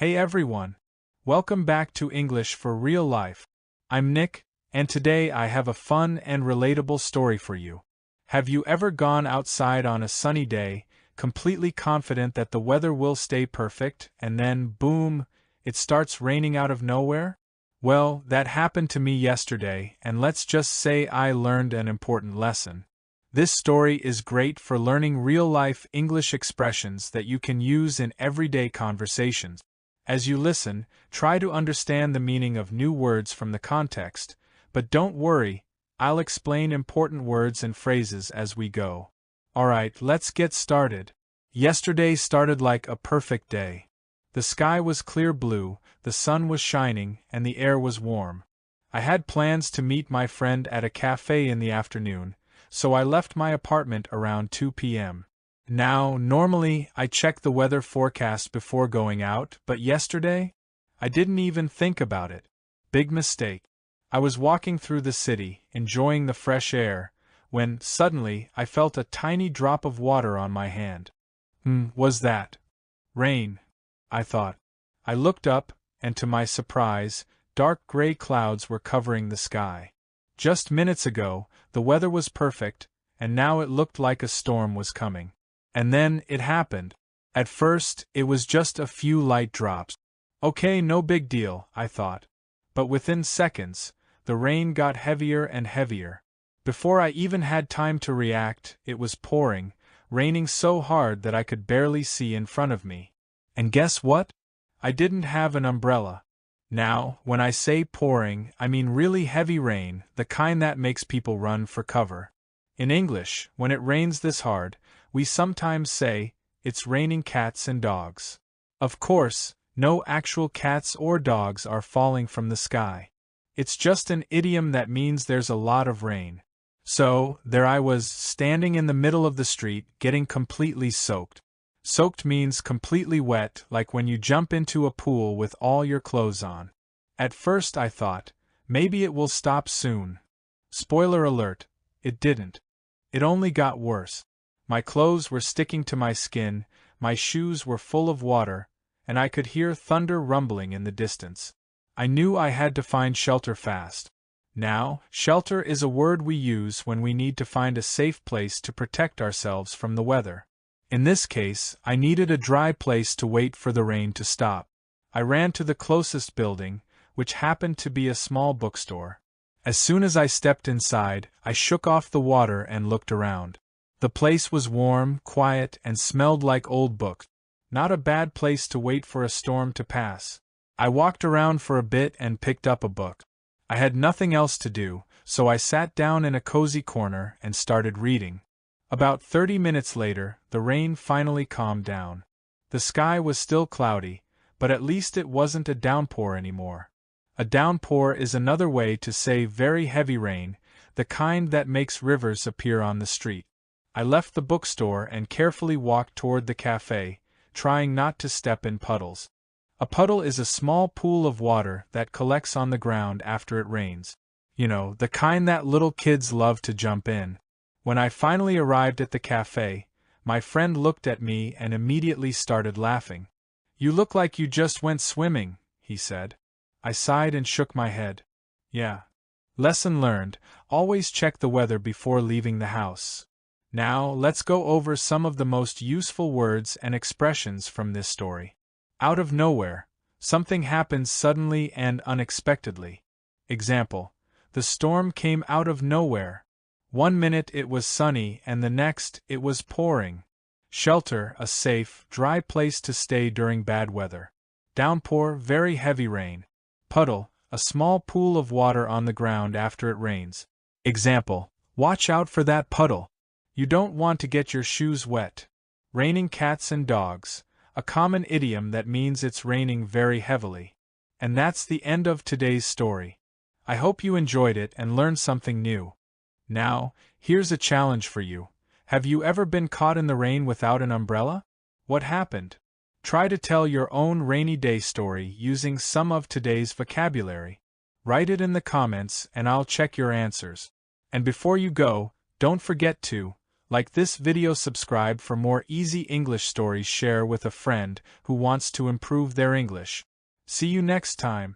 Hey everyone! Welcome back to English for Real Life. I'm Nick, and today I have a fun and relatable story for you. Have you ever gone outside on a sunny day, completely confident that the weather will stay perfect, and then, boom, it starts raining out of nowhere? Well, that happened to me yesterday, and let's just say I learned an important lesson. This story is great for learning real-life English expressions that you can use in everyday conversations. As you listen, try to understand the meaning of new words from the context, but don't worry, I'll explain important words and phrases as we go. Alright, let's get started. Yesterday started like a perfect day. The sky was clear blue, the sun was shining, and the air was warm. I had plans to meet my friend at a cafe in the afternoon, so I left my apartment around 2 p.m. Now, normally, I check the weather forecast before going out, but yesterday? I didn't even think about it. Big mistake. I was walking through the city, enjoying the fresh air, when, suddenly, I felt a tiny drop of water on my hand. Was that rain? I thought. I looked up, and to my surprise, dark gray clouds were covering the sky. Just minutes ago, the weather was perfect, and now it looked like a storm was coming. And then it happened. At first, it was just a few light drops. Okay, no big deal, I thought. But within seconds, the rain got heavier and heavier. Before I even had time to react, it was pouring, raining so hard that I could barely see in front of me. And guess what? I didn't have an umbrella. Now, when I say pouring, I mean really heavy rain, the kind that makes people run for cover. In English, when it rains this hard, we sometimes say, it's raining cats and dogs. Of course, no actual cats or dogs are falling from the sky. It's just an idiom that means there's a lot of rain. So, there I was, standing in the middle of the street, getting completely soaked. Soaked means completely wet, like when you jump into a pool with all your clothes on. At first I thought, maybe it will stop soon. Spoiler alert, it didn't. It only got worse. My clothes were sticking to my skin, my shoes were full of water, and I could hear thunder rumbling in the distance. I knew I had to find shelter fast. Now, shelter is a word we use when we need to find a safe place to protect ourselves from the weather. In this case, I needed a dry place to wait for the rain to stop. I ran to the closest building, which happened to be a small bookstore. As soon as I stepped inside, I shook off the water and looked around. The place was warm, quiet, and smelled like old books. Not a bad place to wait for a storm to pass. I walked around for a bit and picked up a book. I had nothing else to do, so I sat down in a cozy corner and started reading. About 30 minutes later, the rain finally calmed down. The sky was still cloudy, but at least it wasn't a downpour anymore. A downpour is another way to say very heavy rain, the kind that makes rivers appear on the street. I left the bookstore and carefully walked toward the cafe, trying not to step in puddles. A puddle is a small pool of water that collects on the ground after it rains. You know, the kind that little kids love to jump in. When I finally arrived at the cafe, my friend looked at me and immediately started laughing. "You look like you just went swimming," he said. I sighed and shook my head. Yeah. Lesson learned, always check the weather before leaving the house. Now, let's go over some of the most useful words and expressions from this story. Out of nowhere, something happens suddenly and unexpectedly. Example, the storm came out of nowhere. 1 minute it was sunny and the next it was pouring. Shelter, a safe, dry place to stay during bad weather. Downpour, very heavy rain. Puddle, a small pool of water on the ground after it rains. Example, watch out for that puddle. You don't want to get your shoes wet. Raining cats and dogs, a common idiom that means it's raining very heavily. And that's the end of today's story. I hope you enjoyed it and learned something new. Now, here's a challenge for you. Have you ever been caught in the rain without an umbrella? What happened? Try to tell your own rainy day story using some of today's vocabulary. Write it in the comments and I'll check your answers. And before you go, don't forget to Like this video, subscribe for more easy English stories, share with a friend who wants to improve their English. See you next time.